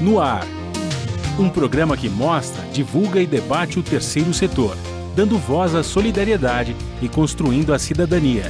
No Ar. Um programa que mostra, divulga e debate o terceiro setor, dando voz à solidariedade e construindo a cidadania.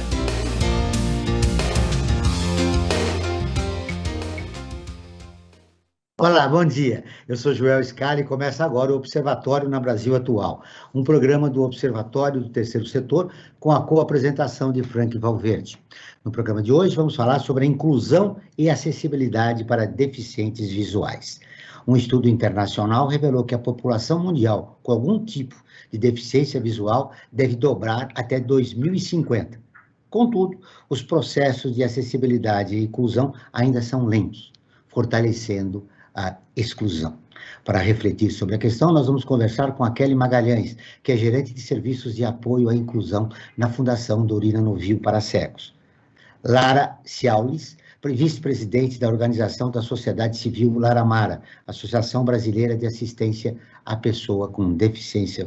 Olá, bom dia. Eu sou Joel Scali e começa agora o Observatório na Brasil Atual, um programa do Observatório do Terceiro Setor com a co-apresentação de Frank Valverde. No programa de hoje vamos falar sobre a inclusão e acessibilidade para deficientes visuais. Um estudo internacional revelou que a população mundial com algum tipo de deficiência visual deve dobrar até 2050. Contudo, os processos de acessibilidade e inclusão ainda são lentos, fortalecendo a exclusão. Para refletir sobre a questão, nós vamos conversar com a Kelly Magalhães, que é gerente de serviços de apoio à inclusão na Fundação Dorina Novil para Cegos. Lara Ciaulis, vice-presidente da Organização da Sociedade Civil Laramara, Associação Brasileira de Assistência à Pessoa com Deficiência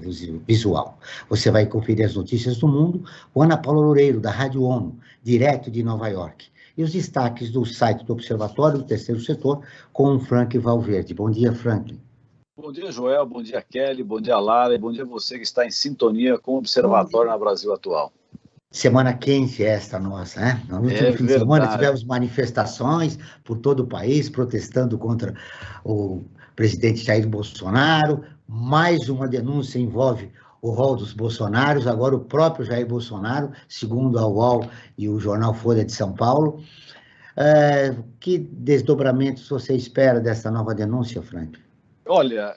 Visual. Você vai conferir as notícias do mundo com Ana Paula Loureiro, da Rádio ONU, direto de Nova York. E os destaques do site do Observatório do Terceiro Setor com o Frank Valverde. Bom dia, Frank. Bom dia, Joel. Bom dia, Kelly. Bom dia, Lara. E bom dia a você que está em sintonia com o Observatório na Brasil Atual. Semana quente esta nossa, né? No último fim de semana tivemos manifestações por todo o país, protestando contra o presidente Jair Bolsonaro. Mais uma denúncia envolve o rol dos bolsonaros, agora o próprio Jair Bolsonaro, segundo a UOL e o jornal Folha de São Paulo. Que desdobramentos você espera dessa nova denúncia, Frank? Olha,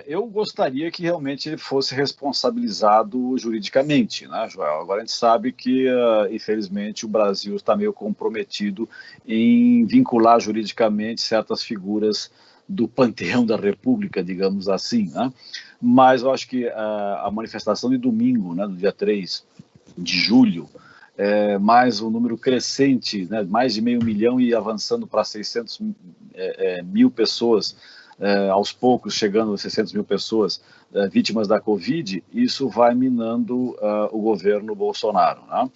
eu gostaria que realmente ele fosse responsabilizado juridicamente, né, Joel? Agora a gente sabe que, infelizmente, o Brasil está meio comprometido em vincular juridicamente certas figuras do panteão da República, digamos assim, né? Mas eu acho que a manifestação de domingo, né, do dia 3 de julho, mais um número crescente, né, mais de 500 mil e avançando para 600 mil pessoas, aos poucos chegando a 600 mil pessoas vítimas da Covid, isso vai minando o governo Bolsonaro, né?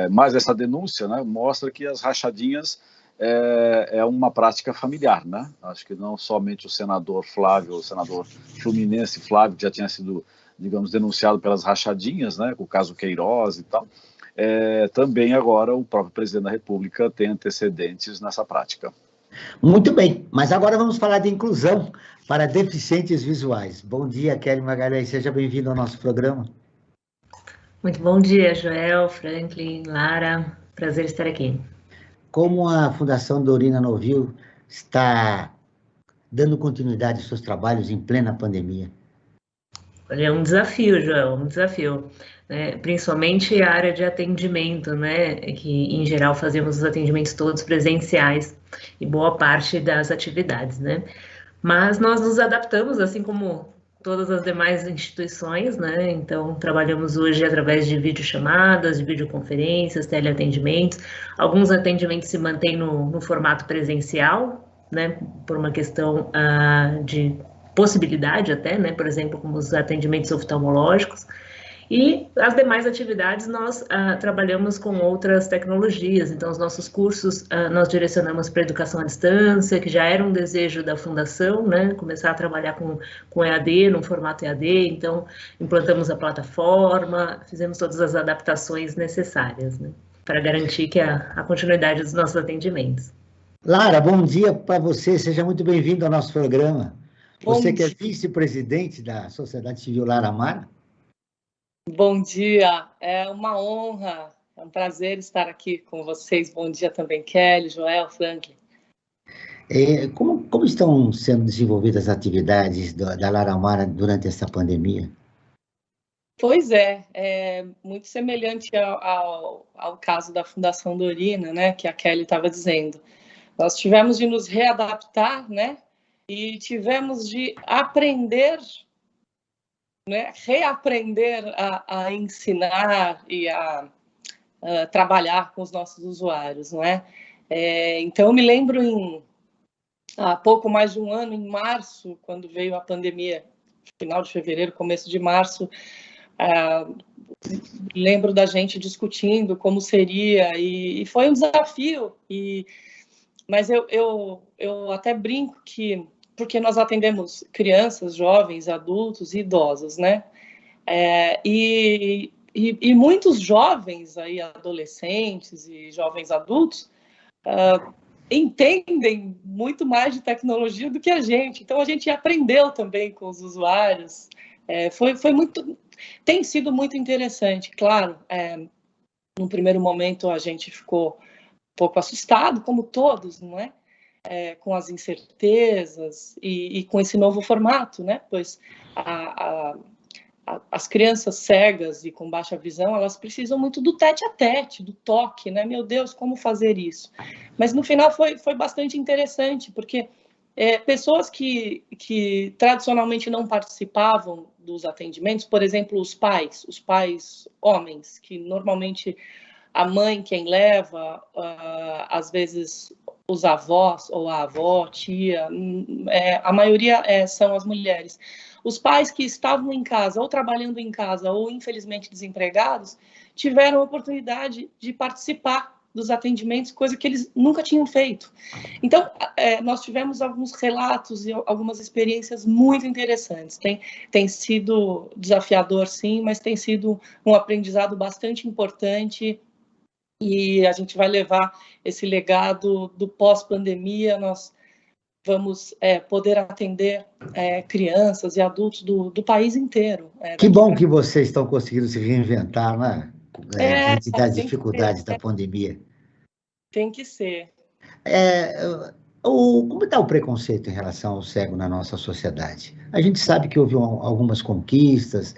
Mas essa denúncia, né, mostra que as rachadinhas é uma prática familiar, né? Acho que não somente o senador Flávio, o senador fluminense Flávio, que já tinha sido, digamos, denunciado pelas rachadinhas, né, com o caso Queiroz e tal, também agora o próprio presidente da República tem antecedentes nessa prática. Muito bem, mas agora vamos falar de inclusão para deficientes visuais. Bom dia, Kelly Magalhães, seja bem-vindo ao nosso programa. Muito bom dia, Joel, Franklin, Lara, prazer estar aqui. Como a Fundação Dorina Novil está dando continuidade aos seus trabalhos em plena pandemia? Olha, é um desafio, Joel, um desafio, né? Principalmente a área de atendimento, né? Que, em geral, fazemos os atendimentos todos presenciais e boa parte das atividades, né? Mas nós nos adaptamos, assim como todas as demais instituições, né? Então, trabalhamos hoje através de videochamadas, de videoconferências, teleatendimentos. Alguns atendimentos se mantêm no formato presencial, né? Por uma questão de possibilidade até, né? Por exemplo, como os atendimentos oftalmológicos. E as demais atividades nós trabalhamos com outras tecnologias, então os nossos cursos nós direcionamos para a educação à distância, que já era um desejo da Fundação, né, começar a trabalhar com EAD, no formato EAD, então implantamos a plataforma, fizemos todas as adaptações necessárias, né, para garantir que a continuidade dos nossos atendimentos. Lara, bom dia para você, seja muito bem-vindo ao nosso programa. Você que é vice-presidente da Sociedade Civil Laramara. Bom dia, é uma honra, é um prazer estar aqui com vocês. Bom dia também, Kelly, Joel, Franklin. Como estão sendo desenvolvidas as atividades da Laramara durante essa pandemia? Pois é muito semelhante ao caso da Fundação Dorina, né, que a Kelly estava dizendo. Nós tivemos de nos readaptar, né, e tivemos de aprender, né, reaprender a ensinar e a trabalhar com os nossos usuários, não é? Então, eu me lembro há pouco mais de um ano, em março, quando veio a pandemia, final de fevereiro, começo de março, lembro da gente discutindo como seria, e foi um desafio, e Mas eu até brinco que, porque nós atendemos crianças, jovens, adultos e idosos, né? E muitos jovens, aí, adolescentes e jovens adultos, entendem muito mais de tecnologia do que a gente. Então, a gente aprendeu também com os usuários. Tem sido muito interessante. Claro, no primeiro momento a gente ficou um pouco assustado, como todos, não é? Com as incertezas e com esse novo formato, né? Pois as crianças cegas e com baixa visão, elas precisam muito do tete-a-tete, do toque, né? Meu Deus, como fazer isso? Mas no final foi bastante interessante, porque pessoas que tradicionalmente não participavam dos atendimentos, por exemplo, os pais homens, que normalmente a mãe quem leva, às vezes os avós ou a avó, tia, a maioria são as mulheres. Os pais que estavam em casa, ou trabalhando em casa, ou infelizmente desempregados, tiveram a oportunidade de participar dos atendimentos, coisa que eles nunca tinham feito. Então, nós tivemos alguns relatos e algumas experiências muito interessantes. Tem sido desafiador, sim, mas tem sido um aprendizado bastante importante, e a gente vai levar esse legado do pós-pandemia. Nós vamos poder atender crianças e adultos do país inteiro. Que bom que vocês estão conseguindo se reinventar, né? Diante das dificuldades da pandemia. Tem que ser. Como está o preconceito em relação ao cego na nossa sociedade? A gente sabe que houve algumas conquistas,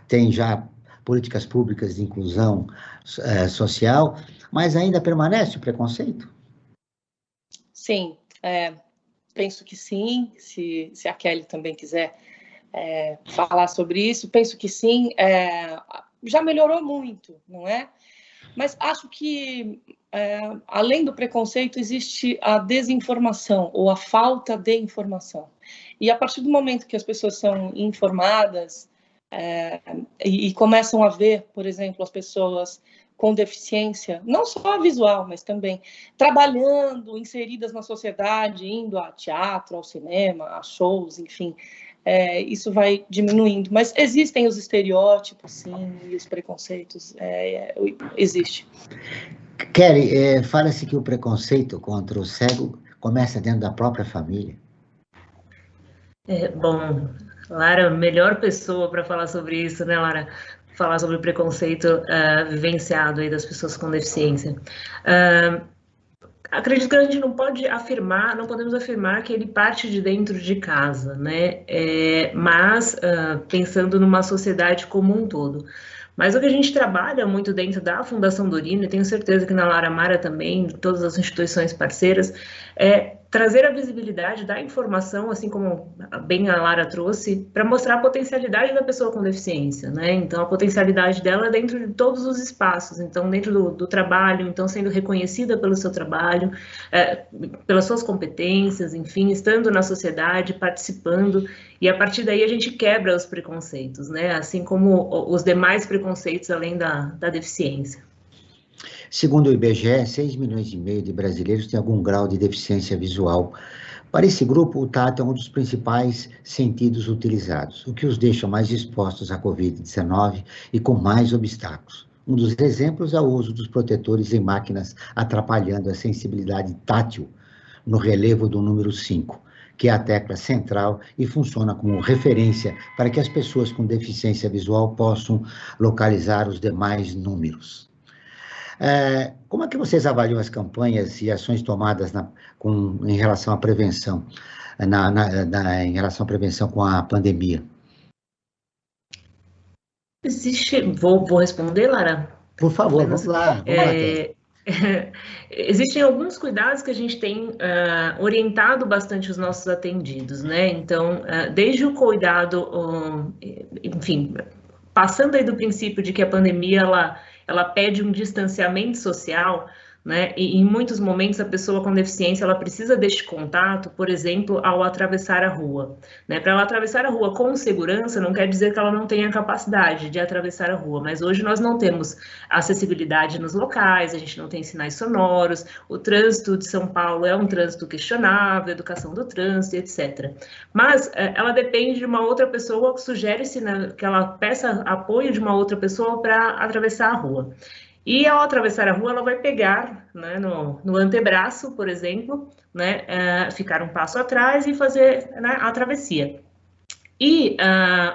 tem já políticas públicas de inclusão social, mas ainda permanece o preconceito? Sim, penso que sim. Se a Kelly também quiser falar sobre isso, penso que sim. Já melhorou muito, não é? Mas acho que, além do preconceito, existe a desinformação ou a falta de informação. E a partir do momento que as pessoas são informadas e começam a ver, por exemplo, as pessoas com deficiência, não só visual, mas também trabalhando, inseridas na sociedade, indo a teatro, ao cinema, a shows, enfim, isso vai diminuindo. Mas existem os estereótipos, sim, e os preconceitos, existe. Kelly, fala-se que o preconceito contra o cego começa dentro da própria família. Bom, Lara, melhor pessoa para falar sobre isso, né, Lara? Falar sobre o preconceito vivenciado aí das pessoas com deficiência. Acredito que a gente não podemos afirmar que ele parte de dentro de casa, né? Mas pensando numa sociedade como um todo. Mas o que a gente trabalha muito dentro da Fundação Dorina, e tenho certeza que na Lara Mara também, todas as instituições parceiras, é trazer a visibilidade da informação, assim como bem a Lara trouxe, para mostrar a potencialidade da pessoa com deficiência, né? Então, a potencialidade dela é dentro de todos os espaços, então, dentro do trabalho, então, sendo reconhecida pelo seu trabalho, pelas suas competências, enfim, estando na sociedade, participando, e a partir daí a gente quebra os preconceitos, né? Assim como os demais preconceitos além da deficiência. Segundo o IBGE, 6,5 milhões de brasileiros têm algum grau de deficiência visual. Para esse grupo, o tato é um dos principais sentidos utilizados, o que os deixa mais expostos à Covid-19 e com mais obstáculos. Um dos exemplos é o uso dos protetores em máquinas, atrapalhando a sensibilidade tátil no relevo do número 5, que é a tecla central e funciona como referência para que as pessoas com deficiência visual possam localizar os demais números. Como é que vocês avaliam as campanhas e ações tomadas em relação à prevenção, em relação à prevenção com a pandemia? Vou responder, Lara? Por favor, vamos lá. Existem alguns cuidados que a gente tem orientado bastante os nossos atendidos, né? Então, desde o cuidado, enfim, passando aí do princípio de que a pandemia, ela pede um distanciamento social, né? E em muitos momentos a pessoa com deficiência ela precisa deste contato, por exemplo, ao atravessar a rua, né? Para ela atravessar a rua com segurança não quer dizer que ela não tenha capacidade de atravessar a rua, mas hoje nós não temos acessibilidade nos locais, a gente não tem sinais sonoros, o trânsito de São Paulo é um trânsito questionável, educação do trânsito, etc. Mas ela depende de uma outra pessoa que sugere-se, né, que ela peça apoio de uma outra pessoa para atravessar a rua. E ao atravessar a rua, ela vai pegar, né, no antebraço, por exemplo, né, ficar um passo atrás e fazer, né, a travessia. E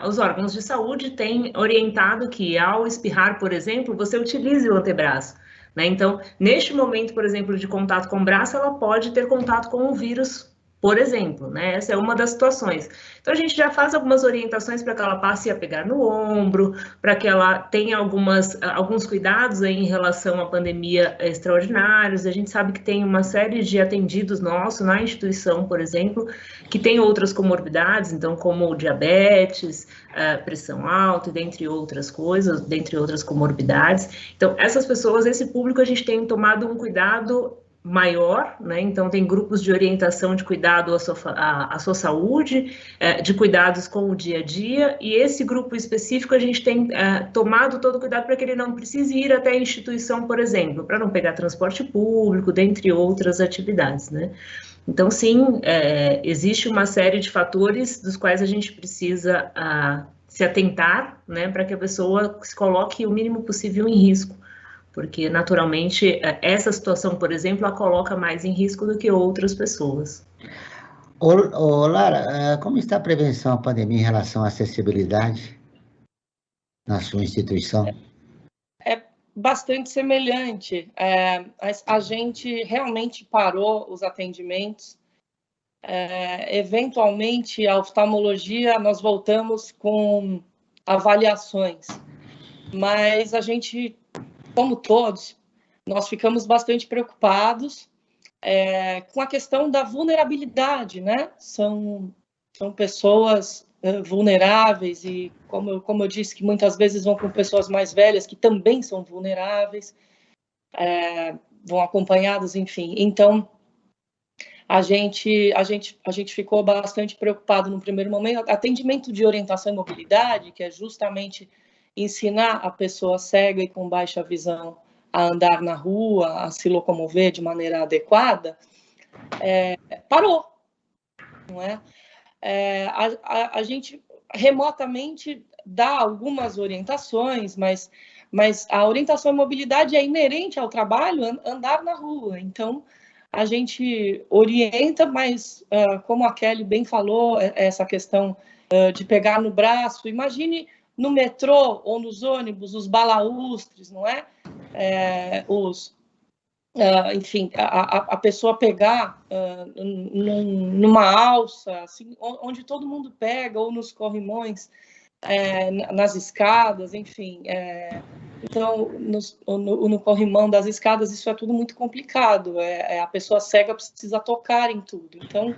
os órgãos de saúde têm orientado que ao espirrar, por exemplo, você utilize o antebraço, né? Então, neste momento, por exemplo, de contato com o braço, ela pode ter contato com o vírus, por exemplo, né? Essa é uma das situações. Então, a gente já faz algumas orientações para que ela passe a pegar no ombro, para que ela tenha alguns cuidados aí em relação à pandemia extraordinários. A gente sabe que tem uma série de atendidos nossos na instituição, por exemplo, que tem outras comorbidades, então, como diabetes, pressão alta, dentre outras coisas, dentre outras comorbidades. Então, essas pessoas, esse público, a gente tem tomado um cuidado maior, né? Então tem grupos de orientação de cuidado à sua saúde, de cuidados com o dia a dia, e esse grupo específico a gente tem tomado todo o cuidado para que ele não precise ir até a instituição, por exemplo, para não pegar transporte público, dentre outras atividades, né? Então, sim, existe uma série de fatores dos quais a gente precisa se atentar, né, para que a pessoa se coloque o mínimo possível em risco, porque, naturalmente, essa situação, por exemplo, a coloca mais em risco do que outras pessoas. Lara, como está a prevenção à pandemia em relação à acessibilidade na sua instituição? É bastante semelhante. A gente realmente parou os atendimentos. Eventualmente, a oftalmologia, nós voltamos com avaliações, mas a gente, como todos, nós ficamos bastante preocupados com a questão da vulnerabilidade, né? São pessoas vulneráveis e, como eu disse, que muitas vezes vão com pessoas mais velhas que também são vulneráveis, vão acompanhados, enfim. Então, a gente ficou bastante preocupado no primeiro momento. Atendimento de orientação e mobilidade, que é justamente ensinar a pessoa cega e com baixa visão a andar na rua, a se locomover de maneira adequada, parou, não é? A gente remotamente dá algumas orientações, mas a orientação e mobilidade é inerente ao trabalho, andar na rua. Então, a gente orienta, mas, como a Kelly bem falou, essa questão de pegar no braço, imagine no metrô ou nos ônibus, os balaústres, não é? Enfim, a pessoa pegar numa alça, assim, onde todo mundo pega, ou nos corrimões, nas escadas, enfim. Então, no corrimão das escadas, isso é tudo muito complicado. A pessoa cega precisa tocar em tudo. Então,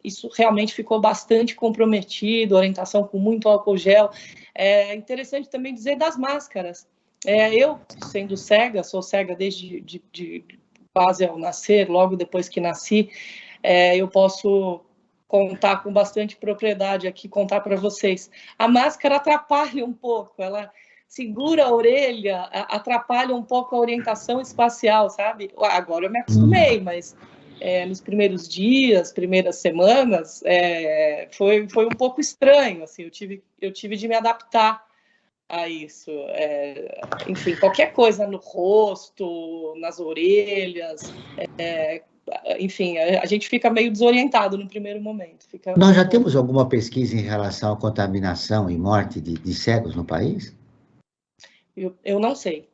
isso realmente ficou bastante comprometido, orientação com muito álcool gel. É interessante também dizer das máscaras. Eu, sendo cega, sou cega desde quase ao nascer, logo depois que nasci, eu posso contar com bastante propriedade aqui, contar para vocês. A máscara atrapalha um pouco, ela segura a orelha, atrapalha um pouco a orientação espacial, sabe? Agora eu me acostumei, mas nos primeiros dias, primeiras semanas, foi um pouco estranho, assim, eu tive de me adaptar a isso. Enfim, qualquer coisa no rosto, nas orelhas, enfim, a gente fica meio desorientado no primeiro momento. Nós já temos alguma pesquisa em relação à contaminação e morte de cegos no país? Eu não sei.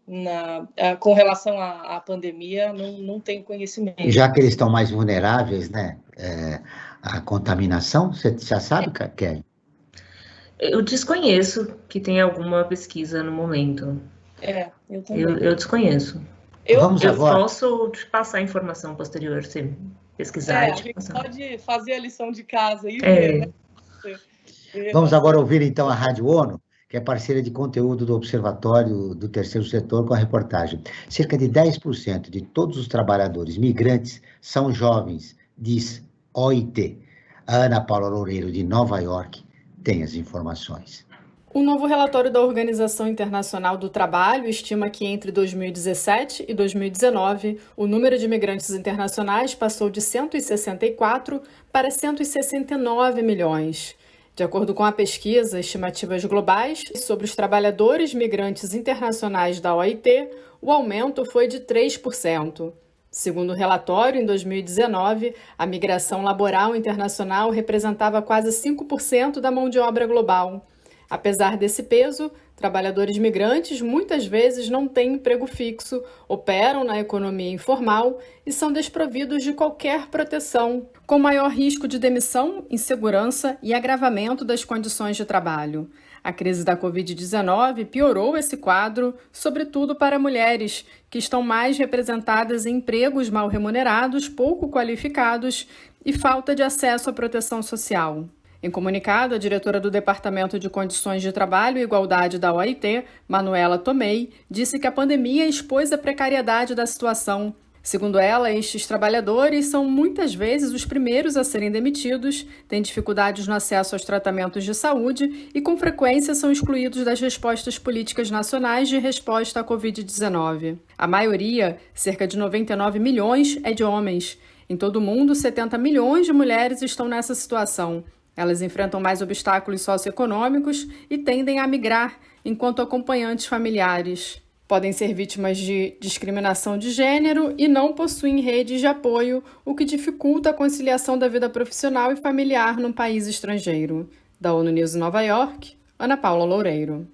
Com relação à pandemia, não tenho conhecimento. Já que eles estão mais vulneráveis, né, à contaminação, você já sabe, Kelly? Eu desconheço que tem alguma pesquisa no momento. Eu também. Eu desconheço. Eu posso te passar a informação posterior, se pesquisar. A gente pode fazer a lição de casa e ver, né? Vamos agora ouvir, então, a Rádio ONU, que é parceira de conteúdo do Observatório do Terceiro Setor, com a reportagem. Cerca de 10% de todos os trabalhadores migrantes são jovens, diz OIT. A Ana Paula Loureiro, de Nova York, tem as informações. O novo relatório da Organização Internacional do Trabalho estima que entre 2017 e 2019, o número de imigrantes internacionais passou de 164 para 169 milhões. De acordo com a pesquisa Estimativas Globais sobre os trabalhadores migrantes internacionais da OIT, o aumento foi de 3%. Segundo o relatório, em 2019, a migração laboral internacional representava quase 5% da mão de obra global. Apesar desse peso, trabalhadores migrantes muitas vezes não têm emprego fixo, operam na economia informal e são desprovidos de qualquer proteção, com maior risco de demissão, insegurança e agravamento das condições de trabalho. A crise da Covid-19 piorou esse quadro, sobretudo para mulheres, que estão mais representadas em empregos mal remunerados, pouco qualificados e falta de acesso à proteção social. Em comunicado, a diretora do Departamento de Condições de Trabalho e Igualdade da OIT, Manuela Tomei, disse que a pandemia expôs a precariedade da situação. Segundo ela, estes trabalhadores são muitas vezes os primeiros a serem demitidos, têm dificuldades no acesso aos tratamentos de saúde e, com frequência, são excluídos das respostas políticas nacionais de resposta à Covid-19. A maioria, cerca de 99 milhões, é de homens. Em todo o mundo, 70 milhões de mulheres estão nessa situação. Elas enfrentam mais obstáculos socioeconômicos e tendem a migrar enquanto acompanhantes familiares. Podem ser vítimas de discriminação de gênero e não possuem redes de apoio, o que dificulta a conciliação da vida profissional e familiar num país estrangeiro. Da ONU News em Nova York, Ana Paula Loureiro.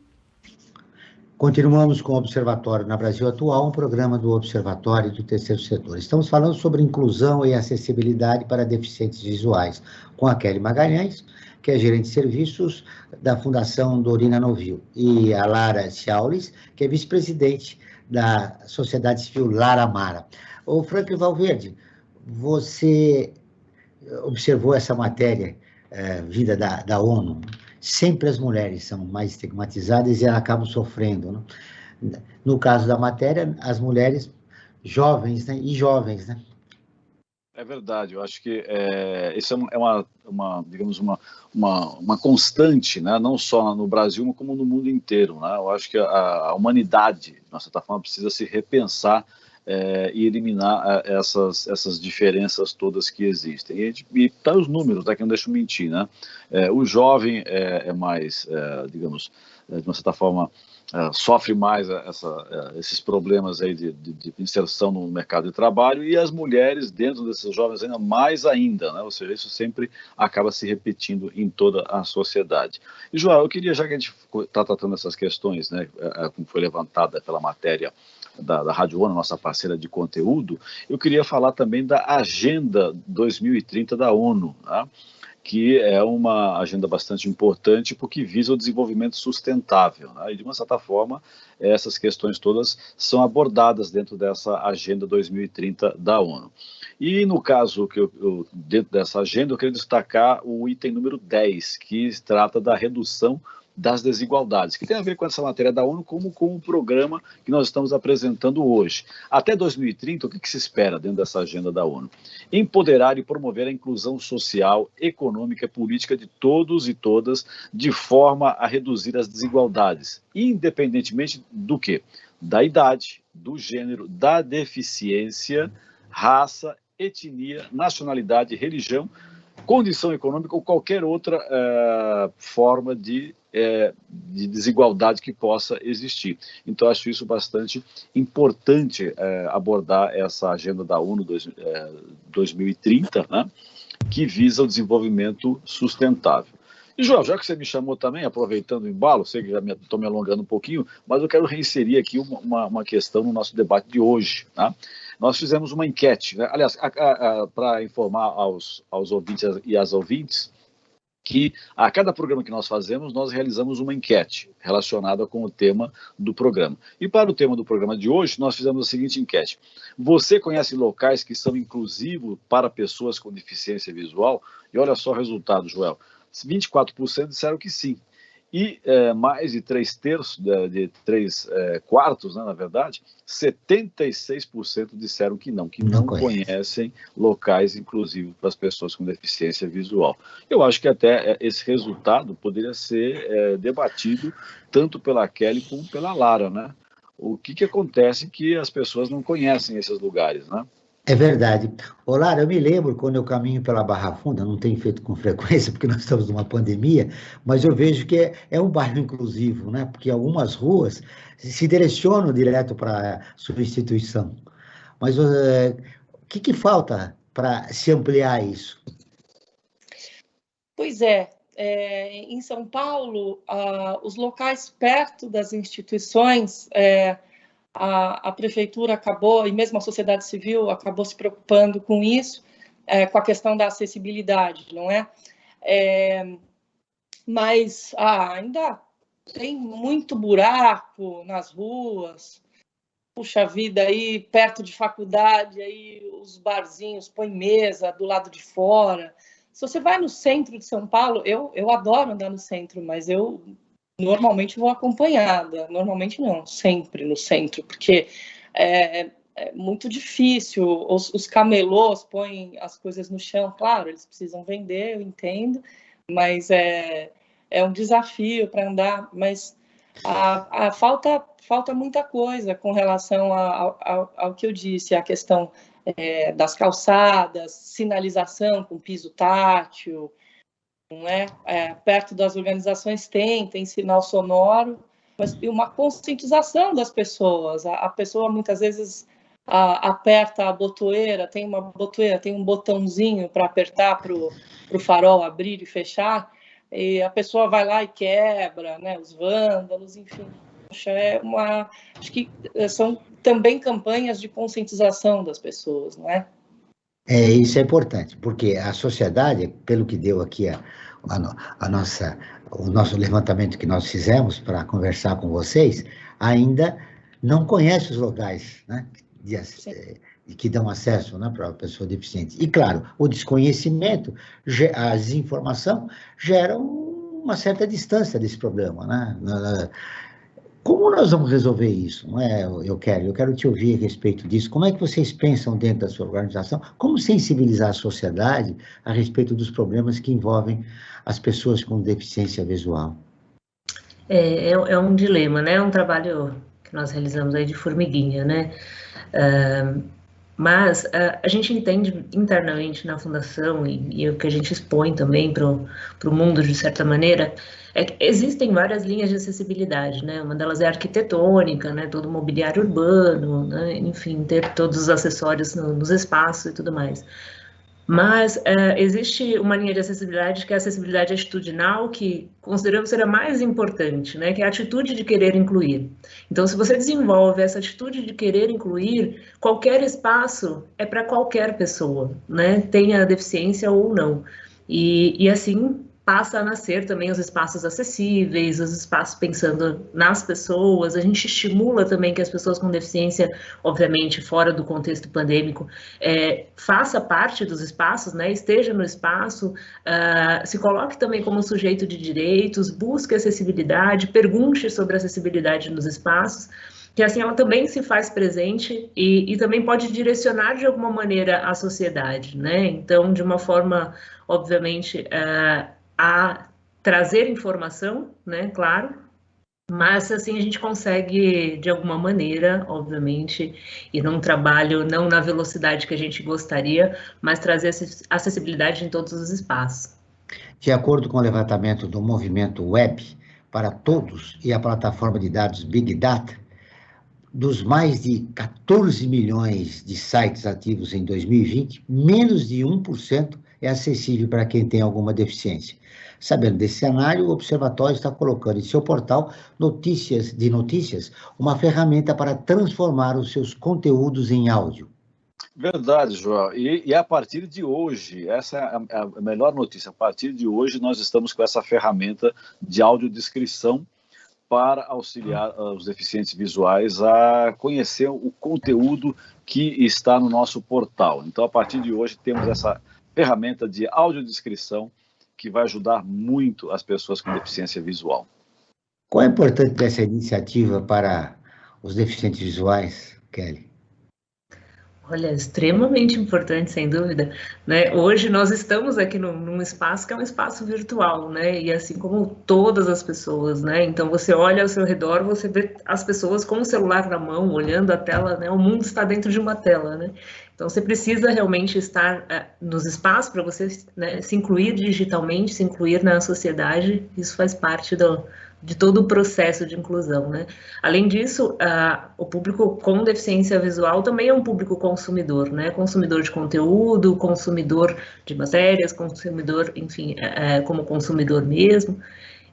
Continuamos com o Observatório na Brasil Atual, um programa do Observatório do Terceiro Setor. Estamos falando sobre inclusão e acessibilidade para deficientes visuais, com a Kelly Magalhães, que é gerente de serviços da Fundação Dorina Novil, e a Lara Ciaulis, que é vice-presidente da Sociedade Civil Lara Amara. Ô, Franklin Valverde, você observou essa matéria, vida da ONU. Sempre as mulheres são mais estigmatizadas e elas acabam sofrendo, né? No caso da matéria, as mulheres jovens, né? E jovens, né? É verdade, eu acho que isso é uma constante, né? Não só no Brasil, mas como no mundo inteiro, né? Eu acho que a humanidade, de certa forma, precisa se repensar e eliminar essas diferenças todas que existem. E tá os números, que não deixam mentir, né? O jovem é mais, digamos, de uma certa forma, sofre mais esses problemas aí de inserção no mercado de trabalho, e as mulheres dentro desses jovens ainda mais ainda, né? Ou seja, isso sempre acaba se repetindo em toda a sociedade. E, João, eu queria, já que a gente está tratando essas questões, né, como foi levantada pela matéria da Rádio ONU, nossa parceira de conteúdo, eu queria falar também da Agenda 2030 da ONU, né? Que é uma agenda bastante importante porque visa o desenvolvimento sustentável, né? E, de uma certa forma, essas questões todas são abordadas dentro dessa Agenda 2030 da ONU. E, no caso, dentro dessa agenda, eu queria destacar o item número 10, que trata da redução das desigualdades, que tem a ver com essa matéria da ONU, como com o programa que nós estamos apresentando hoje. Até 2030, o que se espera dentro dessa agenda da ONU? Empoderar e promover a inclusão social, econômica e política de todos e todas, de forma a reduzir as desigualdades, independentemente do quê? Da idade, do gênero, da deficiência, raça, etnia, nacionalidade, religião, condição econômica ou qualquer outra forma de desigualdade que possa existir. Então, acho isso bastante importante abordar essa agenda da ONU 2030, né, que visa o desenvolvimento sustentável. E, João, já que você me chamou também, aproveitando o embalo, sei que já estou me alongando um pouquinho, mas eu quero reinserir aqui uma questão no nosso debate de hoje, tá? Nós fizemos uma enquete, né? Aliás, para informar aos ouvintes e às ouvintes, que a cada programa que nós fazemos, nós realizamos uma enquete relacionada com o tema do programa. E para o tema do programa de hoje, nós fizemos a seguinte enquete: você conhece locais que são inclusivos para pessoas com deficiência visual? E olha só o resultado, Joel. 24% disseram que sim. E mais de 3/3, de 3/4, né, na verdade, 76% disseram que não conhecem locais inclusivos para as pessoas com deficiência visual. Eu acho que até esse resultado poderia ser debatido tanto pela Kelly como pela Lara, né? O que acontece que as pessoas não conhecem esses lugares, né? É verdade. Olá, eu me lembro quando eu caminho pela Barra Funda, não tenho feito com frequência porque nós estamos numa pandemia, mas eu vejo que é um bairro inclusivo, né? Porque algumas ruas se direcionam direto para a substituição. Mas o que falta para se ampliar isso? Pois em São Paulo, os locais perto das instituições, a prefeitura acabou, e mesmo a sociedade civil, acabou se preocupando com isso, com a questão da acessibilidade, não é? Mas ainda tem muito buraco nas ruas. Puxa vida, aí perto de faculdade, aí os barzinhos põem mesa do lado de fora. Se você vai no centro de São Paulo, eu adoro andar no centro, mas eu normalmente vou acompanhada. Normalmente não, sempre no centro, porque é muito difícil. Os camelôs põem as coisas no chão, claro, eles precisam vender, eu entendo, mas é um desafio para andar, mas falta muita coisa com relação ao que eu disse, a questão das calçadas, sinalização com piso tátil, não é? Perto das organizações tem sinal sonoro, mas uma conscientização das pessoas. A pessoa muitas vezes aperta a botoeira, tem um botãozinho para apertar para o farol abrir e fechar, e a pessoa vai lá e quebra, né? Os vândalos, enfim. Acho que são também campanhas de conscientização das pessoas, não é? Isso é importante, porque a sociedade, pelo que deu aqui o nosso levantamento que nós fizemos para conversar com vocês, ainda não conhece os locais, né, que dão acesso, né, para a pessoa deficiente. E, claro, o desconhecimento, a desinformação geram uma certa distância desse problema, né? Como nós vamos resolver isso? Não é? Eu quero te ouvir a respeito disso. Como é que vocês pensam dentro da sua organização? Como sensibilizar a sociedade a respeito dos problemas que envolvem as pessoas com deficiência visual? É um dilema, né? É um trabalho que nós realizamos aí de formiguinha, né? Mas a gente entende internamente na Fundação, e o que a gente expõe também para o mundo, de certa maneira, é que existem várias linhas de acessibilidade, né? Uma delas é arquitetônica, né? Todo o mobiliário urbano, né? Enfim, ter todos os acessórios nos espaços e tudo mais. Mas existe uma linha de acessibilidade que é a acessibilidade atitudinal, que consideramos ser a mais importante, né? Que é a atitude de querer incluir. Então, se você desenvolve essa atitude de querer incluir, qualquer espaço é para qualquer pessoa, né? Tenha deficiência ou não. E assim passa a nascer também os espaços acessíveis, os espaços pensando nas pessoas. A gente estimula também que as pessoas com deficiência, obviamente, fora do contexto pandêmico, faça parte dos espaços, né? Esteja no espaço, se coloque também como sujeito de direitos, busque acessibilidade, pergunte sobre acessibilidade nos espaços, que assim ela também se faz presente e também pode direcionar de alguma maneira a sociedade, né? Então, de uma forma, obviamente, a trazer informação, né, claro, mas assim a gente consegue, de alguma maneira, obviamente, e num trabalho não na velocidade que a gente gostaria, mas trazer acessibilidade em todos os espaços. De acordo com o levantamento do movimento Web para Todos e a plataforma de dados Big Data, dos mais de 14 milhões de sites ativos em 2020, menos de 1% é acessível para quem tem alguma deficiência. Sabendo desse cenário, o Observatório está colocando em seu portal notícias, uma ferramenta para transformar os seus conteúdos em áudio. Verdade, João. E a partir de hoje, essa é a melhor notícia, a partir de hoje nós estamos com essa ferramenta de audiodescrição para auxiliar os deficientes visuais a conhecer o conteúdo que está no nosso portal. Então, a partir de hoje, temos essa ferramenta de audiodescrição que vai ajudar muito as pessoas com deficiência visual. Qual é a importância dessa iniciativa para os deficientes visuais, Kelly? Olha, extremamente importante, sem dúvida, né? Hoje nós estamos aqui num espaço que é um espaço virtual, né? E assim como todas as pessoas, né? Então você olha ao seu redor, você vê as pessoas com o celular na mão, olhando a tela, né? O mundo está dentro de uma tela, né? Então você precisa realmente estar nos espaços para você, né, se incluir digitalmente, se incluir na sociedade. Isso faz parte de todo o processo de inclusão, né? Além disso, o público com deficiência visual também é um público consumidor, né? Consumidor de conteúdo, consumidor de matérias, consumidor, enfim, como consumidor mesmo.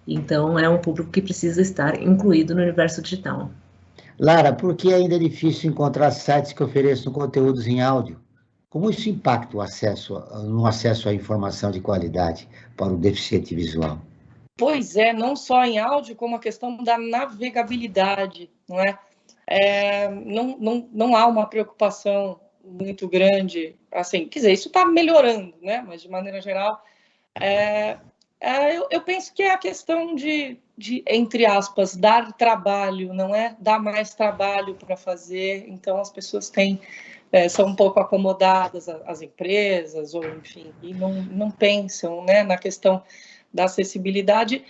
Então, é um público que precisa estar incluído no universo digital. Lara, por que ainda é difícil encontrar sites que ofereçam conteúdos em áudio? Como isso impacta no acesso à informação de qualidade para o deficiente visual? Pois é, não só em áudio, como a questão da navegabilidade, não é? Não há uma preocupação muito grande, assim, quer dizer, isso está melhorando, né? Mas, de maneira geral, eu penso que é a questão de, entre aspas, dar trabalho, não é? Dar mais trabalho para fazer, então as pessoas são um pouco acomodadas, as empresas, ou enfim, e não pensam, né, na questão da acessibilidade.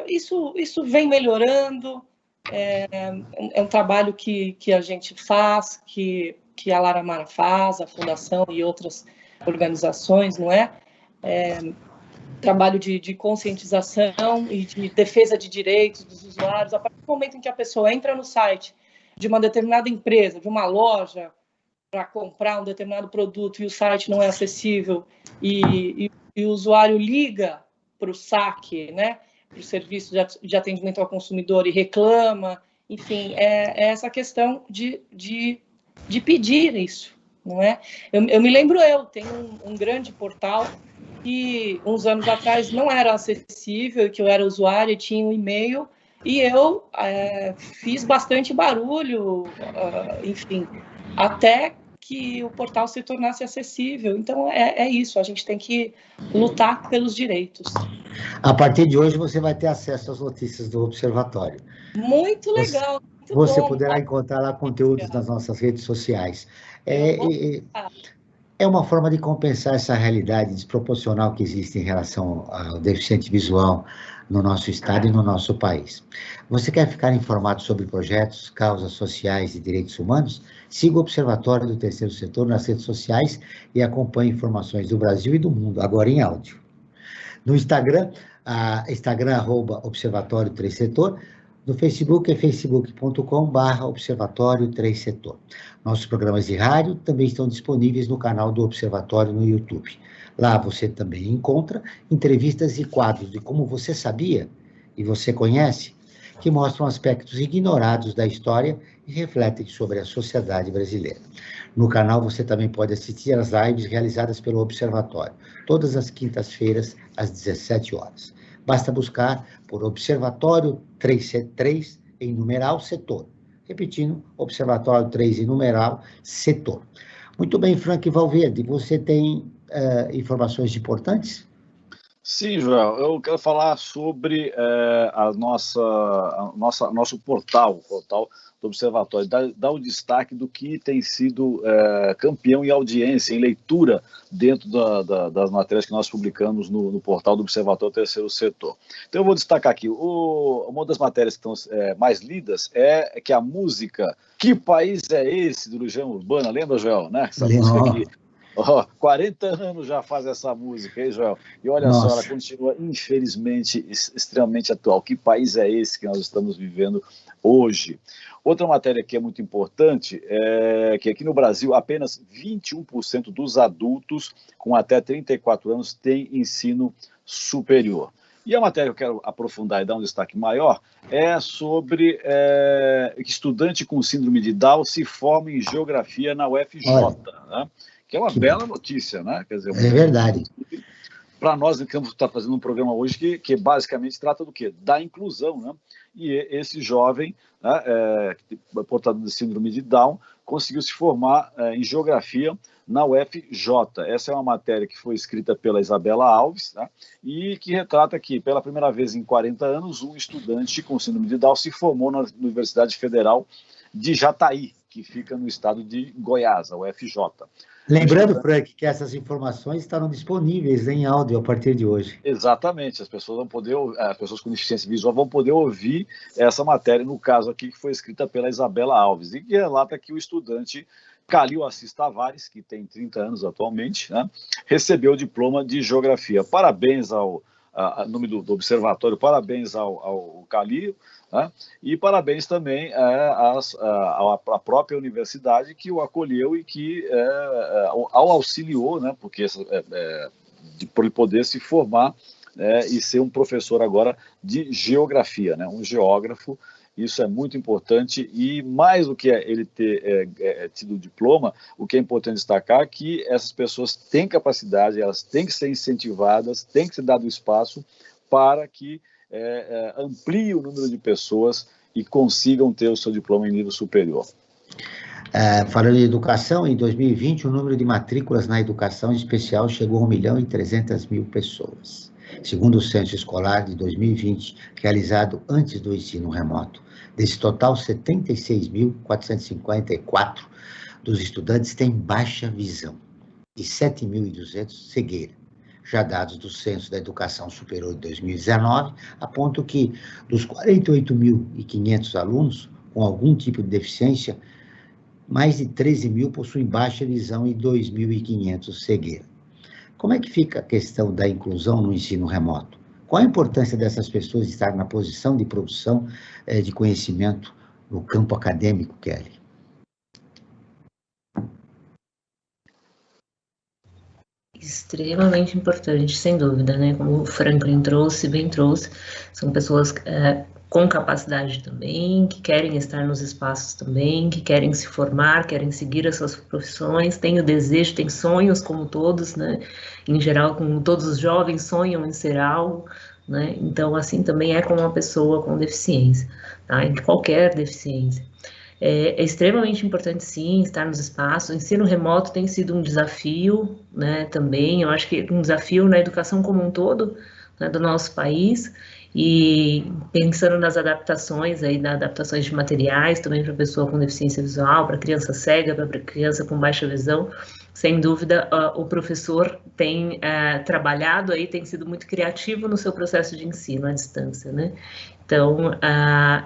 Isso vem melhorando, é um trabalho que a gente faz, que a Lara Mara faz, a Fundação e outras organizações, não é? Trabalho de conscientização e de defesa de direitos dos usuários. A partir do momento em que a pessoa entra no site de uma determinada empresa, de uma loja, para comprar um determinado produto e o site não é acessível e o usuário liga para o SAC, né, para o Serviço de Atendimento ao Consumidor e reclama, enfim, é essa questão de pedir isso, não é? Eu me lembro, tem um grande portal que uns anos atrás não era acessível, que eu era usuária e tinha um e-mail, e eu fiz bastante barulho, enfim, até que o portal se tornasse acessível. Então, é isso, a gente tem que lutar pelos direitos. A partir de hoje, você vai ter acesso às notícias do Observatório. Muito legal, muito você bom. Poderá encontrar lá conteúdos nas nossas redes sociais. É uma forma de compensar essa realidade desproporcional que existe em relação ao deficiente visual no nosso estado e no nosso país. Você quer ficar informado sobre projetos, causas sociais e direitos humanos? Siga o Observatório do Terceiro Setor nas redes sociais e acompanhe informações do Brasil e do mundo, agora em áudio. No Instagram, @Observatório 3 Setor. No Facebook é facebook.com/Observatório 3 Setor. Nossos programas de rádio também estão disponíveis no canal do Observatório no YouTube. Lá você também encontra entrevistas e quadros de Como Você Sabia e Você Conhece, que mostram aspectos ignorados da história e refletem sobre a sociedade brasileira. No canal você também pode assistir às lives realizadas pelo Observatório, todas as quintas-feiras, às 17 horas. Basta buscar por Observatório 3 em numeral setor. Repetindo, Observatório 3 em numeral setor. Muito bem, Frank Valverde, você tem informações importantes? Sim, Joel, eu quero falar sobre nosso portal, o portal do Observatório, dar o destaque do que tem sido campeão em audiência, em leitura, dentro das matérias que nós publicamos no portal do Observatório Terceiro Setor. Então eu vou destacar aqui, uma das matérias que estão mais lidas é que a música Que País é Esse, do Legião Urbana, lembra, Joel? Né? Essa música aqui. 40 anos já faz essa música, hein, Joel? E olha só, ela continua, infelizmente, extremamente atual. Que país é esse que nós estamos vivendo hoje? Outra matéria que é muito importante é que aqui no Brasil, apenas 21% dos adultos com até 34 anos têm ensino superior. E a matéria que eu quero aprofundar e dar um destaque maior é sobre que estudante com síndrome de Down se forma em geografia na UFJ, né? Que é uma bela notícia, né? Quer dizer, é verdade. Para nós, que estamos fazendo um programa hoje que basicamente trata do quê? Da inclusão, né? E esse jovem, né, portador de síndrome de Down, conseguiu se formar em Geografia na UFJ. Essa é uma matéria que foi escrita pela Isabela Alves, né, e que retrata que, pela primeira vez em 40 anos, um estudante com síndrome de Down se formou na Universidade Federal de Jataí, que fica no estado de Goiás, a UFJ. Lembrando, Frank, que essas informações estarão disponíveis em áudio a partir de hoje. Exatamente, as pessoas com deficiência visual vão poder ouvir essa matéria, no caso aqui, que foi escrita pela Isabela Alves, e que relata que o estudante Calil Assis Tavares, que tem 30 anos atualmente, né, recebeu o diploma de Geografia. Parabéns ao nome do observatório, parabéns ao Calil, né, e parabéns também à própria universidade que o acolheu e que ao auxiliou, né, porque por ele poder se formar e ser um professor agora de geografia, né, um geógrafo. Isso é muito importante, e mais do que ele ter tido o diploma, o que é importante destacar é que essas pessoas têm capacidade, elas têm que ser incentivadas, têm que ser dado espaço para que amplie o número de pessoas e consigam ter o seu diploma em nível superior. Falando em educação, em 2020, o número de matrículas na educação especial chegou a 1.300.000 pessoas, segundo o censo escolar de 2020, realizado antes do ensino remoto. Desse total, 76.454 dos estudantes têm baixa visão e 7.200 cegueira. Já dados do Censo da Educação Superior de 2019 apontam que, dos 48.500 alunos com algum tipo de deficiência, mais de 13.000 possuem baixa visão e 2.500 cegueira. Como é que fica a questão da inclusão no ensino remoto? Qual a importância dessas pessoas estar na posição de produção de conhecimento no campo acadêmico, Kelly? Extremamente importante, sem dúvida, né? Como o Franklin bem trouxe, são pessoas com capacidade também, que querem estar nos espaços também, que querem se formar, querem seguir as suas profissões, têm o desejo, têm sonhos, como todos, né? Em geral, como todos os jovens sonham em ser algo, né? Então, assim também é com uma pessoa com deficiência, tá? Em qualquer deficiência. É extremamente importante, sim, estar nos espaços. O ensino remoto tem sido um desafio, né, também. Eu acho que um desafio na educação como um todo, né, do nosso país. E pensando nas adaptações, adaptações de materiais também para pessoa com deficiência visual, para criança cega, para criança com baixa visão. Sem dúvida, o professor tem trabalhado aí, tem sido muito criativo no seu processo de ensino à distância, né? Então,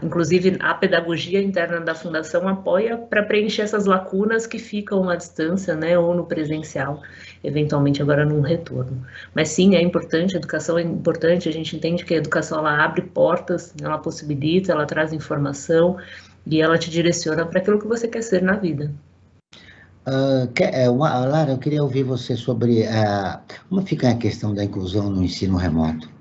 inclusive, a pedagogia interna da Fundação apoia para preencher essas lacunas que ficam à distância, né, ou no presencial, eventualmente agora num retorno. Mas sim, é importante, a educação é importante, a gente entende que a educação ela abre portas, ela possibilita, ela traz informação e ela te direciona para aquilo que você quer ser na vida. Lara, eu queria ouvir você sobre como fica a questão da inclusão no ensino remoto.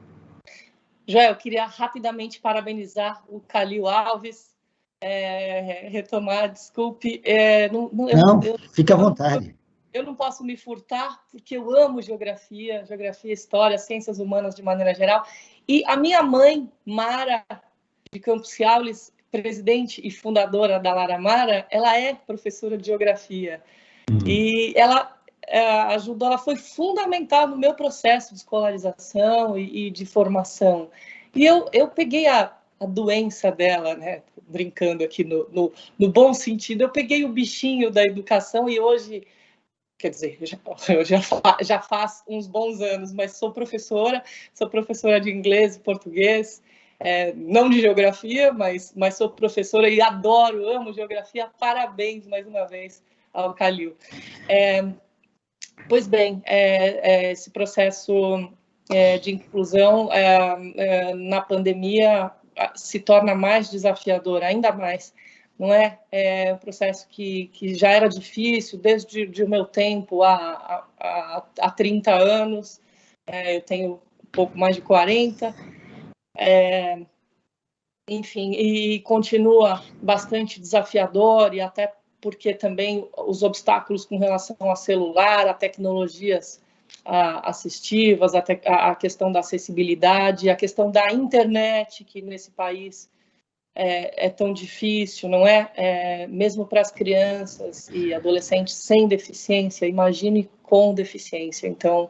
Joel, eu queria rapidamente parabenizar o Calil Alves, retomar, desculpe. Fique à vontade. Eu não posso me furtar, porque eu amo geografia, história, ciências humanas de maneira geral. E a minha mãe, Mara, de Campos Ciaules, presidente e fundadora da Lara Mara, ela é professora de geografia. E ela ela foi fundamental no meu processo de escolarização e de formação. E eu peguei a doença dela, né? Brincando aqui no bom sentido, eu peguei o bichinho da educação e hoje, quer dizer, já faz uns bons anos, mas sou professora de inglês e português, não de geografia, mas sou professora e amo geografia. Parabéns mais uma vez ao Calil. Pois bem, esse processo de inclusão na pandemia se torna mais desafiador, ainda mais, não é? É um processo que já era difícil desde o meu tempo, há 30 anos, eu tenho um pouco mais de 40, enfim, e continua bastante desafiador, e até porque também os obstáculos com relação ao celular, a tecnologias assistivas, a questão da acessibilidade, a questão da internet, que nesse país é tão difícil, não é? Mesmo para as crianças e adolescentes sem deficiência, imagine com deficiência. Então,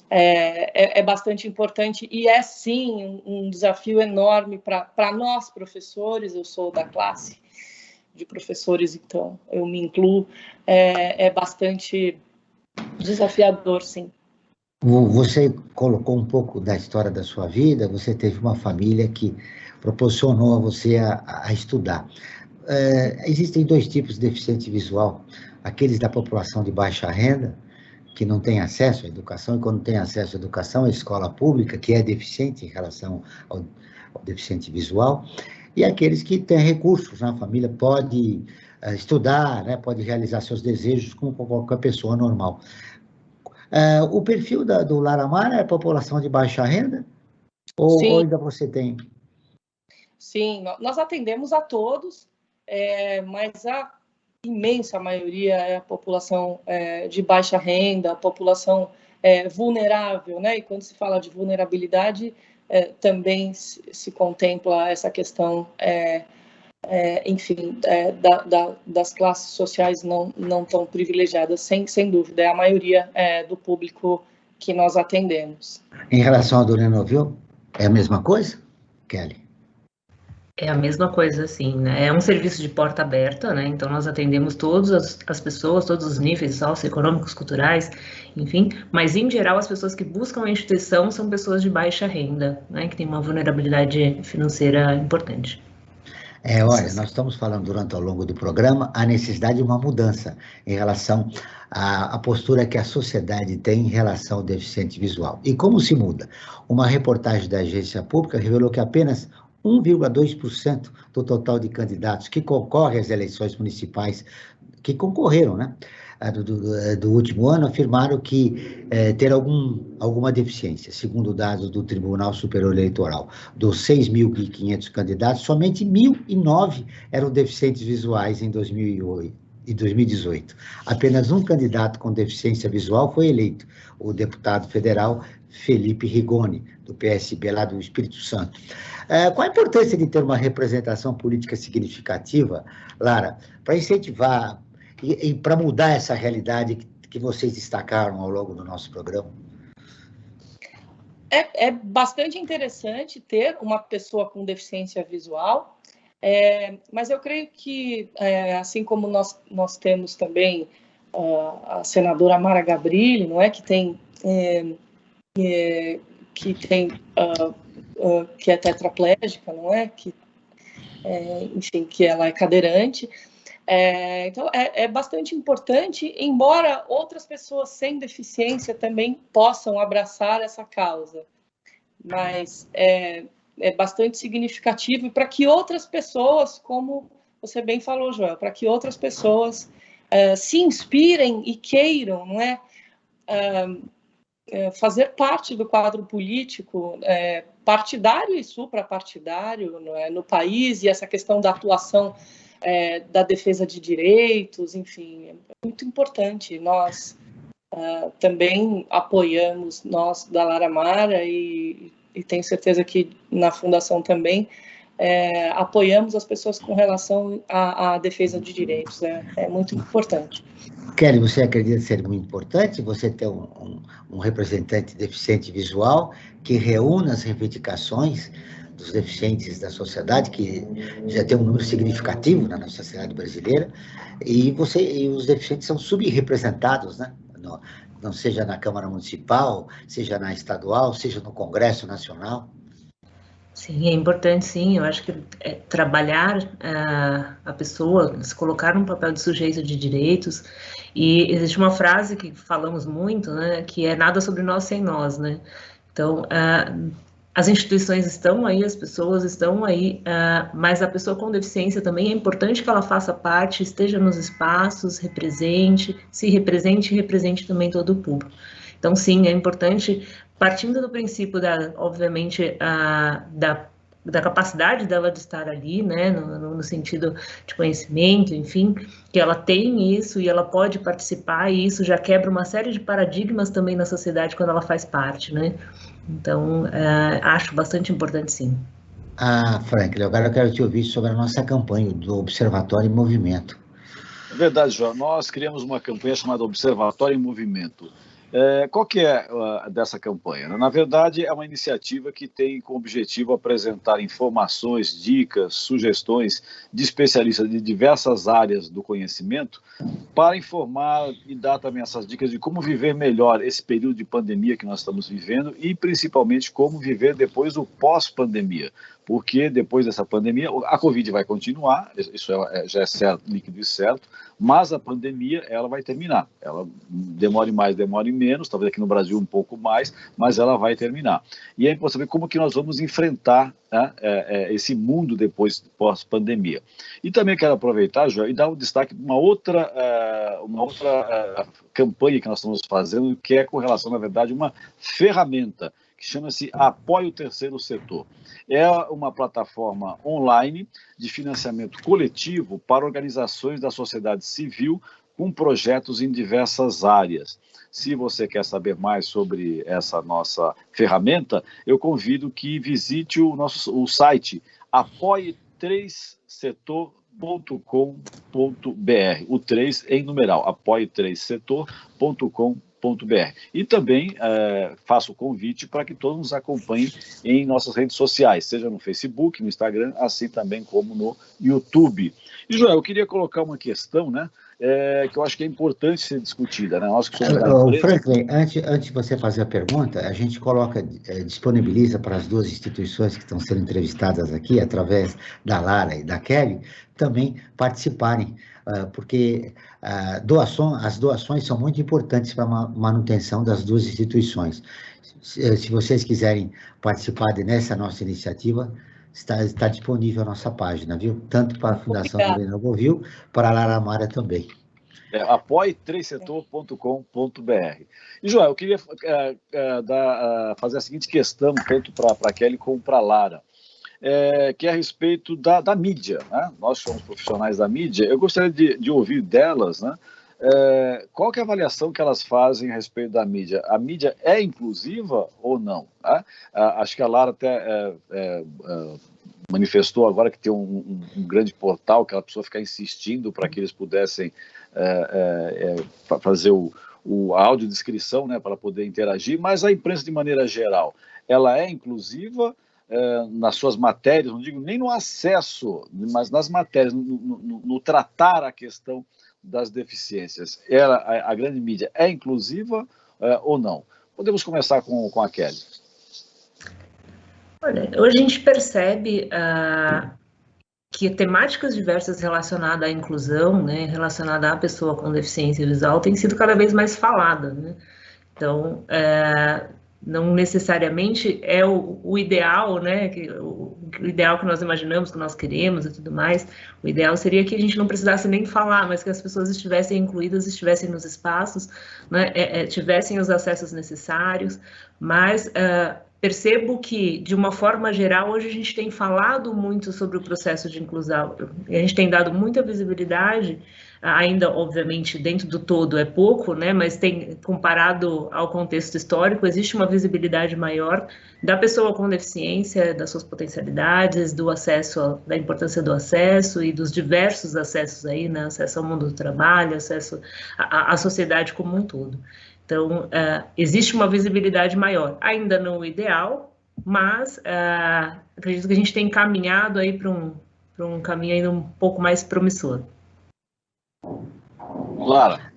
é bastante importante e é, sim, um desafio enorme para nós, professores. Eu sou da classe de professores, então eu me incluo. É bastante desafiador, sim. Você colocou um pouco da história da sua vida, você teve uma família que proporcionou a você a estudar. Existem dois tipos de deficiente visual, aqueles da população de baixa renda, que não tem acesso à educação, e quando tem acesso à educação, a escola pública, que é deficiente em relação ao deficiente visual, e aqueles que têm recursos, né? A família pode estudar, né? Pode realizar seus desejos como qualquer pessoa normal. O perfil do Laramar é a população de baixa renda? Ou ainda você tem? Sim, nós atendemos a todos, mas a imensa maioria é a população de baixa renda, a população vulnerável, né? E quando se fala de vulnerabilidade, também se contempla essa questão, enfim, das classes sociais não tão privilegiadas, sem dúvida, é a maioria do público que nós atendemos. Em relação ao Dorena Viu, é a mesma coisa, Kelly? É a mesma coisa, sim, né? É um serviço de porta aberta, né? Então nós atendemos todas as pessoas, todos os níveis socioeconômicos, culturais, enfim, mas em geral as pessoas que buscam a instituição são pessoas de baixa renda, né? Que tem uma vulnerabilidade financeira importante. Olha, nós estamos falando ao longo do programa a necessidade de uma mudança em relação à postura que a sociedade tem em relação ao deficiente visual. E como se muda? Uma reportagem da agência pública revelou que apenas 1,2% do total de candidatos que concorrem às eleições municipais, que concorreram, né, do último ano, afirmaram que ter alguma deficiência. Segundo dados do Tribunal Superior Eleitoral, dos 6.500 candidatos, somente 1.009 eram deficientes visuais em 2008. Em 2018. Apenas um candidato com deficiência visual foi eleito, o deputado federal Felipe Rigoni, do PSB, lá do Espírito Santo. Qual a importância de ter uma representação política significativa, Lara, para incentivar e para mudar essa realidade que vocês destacaram ao longo do nosso programa? É bastante interessante ter uma pessoa com deficiência visual, mas eu creio que, assim como nós temos também a senadora Mara Gabrilli, não é, que é tetraplégica, não é, enfim, que ela é cadeirante. Então, é bastante importante, embora outras pessoas sem deficiência também possam abraçar essa causa, mas é bastante significativo para que outras pessoas, como você bem falou, Joel, para que outras pessoas se inspirem e queiram, não é, fazer parte do quadro político partidário e suprapartidário, não é, no país, e essa questão da atuação da defesa de direitos, enfim, é muito importante. Nós também apoiamos, nós da Laramar, e tenho certeza que na Fundação também, apoiamos as pessoas com relação à defesa de direitos. É muito importante. Kelly, você acredita ser muito importante você ter um representante deficiente visual que reúna as reivindicações dos deficientes da sociedade, que já tem um número significativo na nossa sociedade brasileira, e os deficientes são subrepresentados, né? Não seja na Câmara Municipal, seja na estadual, seja no Congresso Nacional. Sim, é importante, sim. Eu acho que trabalhar a pessoa, se colocar num papel de sujeito de direitos. E existe uma frase que falamos muito, né, que é nada sobre nós sem nós, né? Então, as instituições estão aí, as pessoas estão aí, mas a pessoa com deficiência também é importante que ela faça parte, esteja nos espaços, se represente e represente também todo o público. Então, sim, é importante, partindo do princípio, obviamente, da capacidade dela de estar ali, né, no sentido de conhecimento, enfim, que ela tem isso e ela pode participar, e isso já quebra uma série de paradigmas também na sociedade quando ela faz parte, né? Então, acho bastante importante, sim. Franklin, agora eu quero te ouvir sobre a nossa campanha do Observatório em Movimento. É verdade, João. Nós criamos uma campanha chamada Observatório em Movimento. Qual que é dessa campanha? Na verdade, é uma iniciativa que tem como objetivo apresentar informações, dicas, sugestões de especialistas de diversas áreas do conhecimento para informar e dar também essas dicas de como viver melhor esse período de pandemia que nós estamos vivendo e, principalmente, como viver depois do pós-pandemia. Porque depois dessa pandemia, a Covid vai continuar, isso já é certo, líquido e certo, mas a pandemia, ela vai terminar. Ela demore mais, demore menos, talvez aqui no Brasil um pouco mais, mas ela vai terminar. E é importante saber como que nós vamos enfrentar, né, esse mundo depois, pós-pandemia. E também quero aproveitar, João, e dar um destaque para uma outra campanha que nós estamos fazendo, que é com relação, na verdade, uma ferramenta que chama-se Apoie o Terceiro Setor. É uma plataforma online de financiamento coletivo para organizações da sociedade civil com projetos em diversas áreas. Se você quer saber mais sobre essa nossa ferramenta, eu convido que visite o site apoie3setor.com.br, o 3 em numeral, apoie3setor.com.br. E também faço o convite para que todos nos acompanhem em nossas redes sociais, seja no Facebook, no Instagram, assim também como no YouTube. E, Joel, eu queria colocar uma questão, né, que eu acho que é importante ser discutida, né? Nós que somos Franklin, antes de você fazer a pergunta, a gente disponibiliza para as duas instituições que estão sendo entrevistadas aqui, através da Lara e da Kelly, também participarem, porque as doações são muito importantes para a manutenção das duas instituições. Se vocês quiserem participar nessa nossa iniciativa, está disponível a nossa página, viu? Tanto para a Fundação Lorena Bovil, para a Lara Amara também. apoie3setor.com.br. E, Joel, eu queria fazer a seguinte questão, tanto para a Kelly como para a Lara, que é a respeito da mídia, né? Nós somos profissionais da mídia, eu gostaria de ouvir delas, né? Qual que é a avaliação que elas fazem a respeito da mídia? A mídia é inclusiva ou não? Né? Acho que a Lara até manifestou agora que tem um grande portal que ela precisou ficar insistindo para que eles pudessem fazer a audiodescrição, né, para poder interagir, mas a imprensa, de maneira geral, ela é inclusiva nas suas matérias, não digo nem no acesso, mas nas matérias, no tratar a questão das deficiências. A grande mídia é inclusiva ou não? Podemos começar com a Kelly. Olha, hoje a gente percebe que temáticas diversas relacionadas à inclusão, né, relacionadas à pessoa com deficiência visual, têm sido cada vez mais faladas, né? Então, não necessariamente é o ideal, né, o ideal que nós imaginamos, que nós queremos e tudo mais. O ideal seria que a gente não precisasse nem falar, mas que as pessoas estivessem incluídas, estivessem nos espaços, né, tivessem os acessos necessários, mas percebo que, de uma forma geral, hoje a gente tem falado muito sobre o processo de inclusão, a gente tem dado muita visibilidade, ainda, obviamente, dentro do todo é pouco, né, mas comparado ao contexto histórico, existe uma visibilidade maior da pessoa com deficiência, das suas potencialidades, do acesso, da importância do acesso e dos diversos acessos aí, né, acesso ao mundo do trabalho, acesso à sociedade como um todo. Então, existe uma visibilidade maior, ainda não o ideal, mas acredito que a gente tem caminhado aí para um caminho ainda um pouco mais promissor. Lara.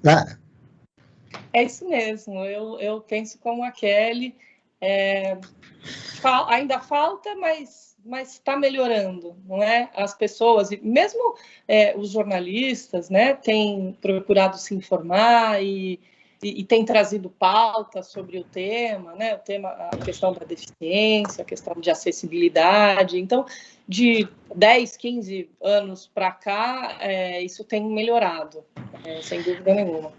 É isso mesmo, eu penso como a Kelly, ainda falta, mas está melhorando, não é? As pessoas, e mesmo os jornalistas, né, têm procurado se informar e tem trazido pauta sobre o tema, né? A questão da deficiência, a questão de acessibilidade. Então, de 10, 15 anos para cá, isso tem melhorado, sem dúvida nenhuma.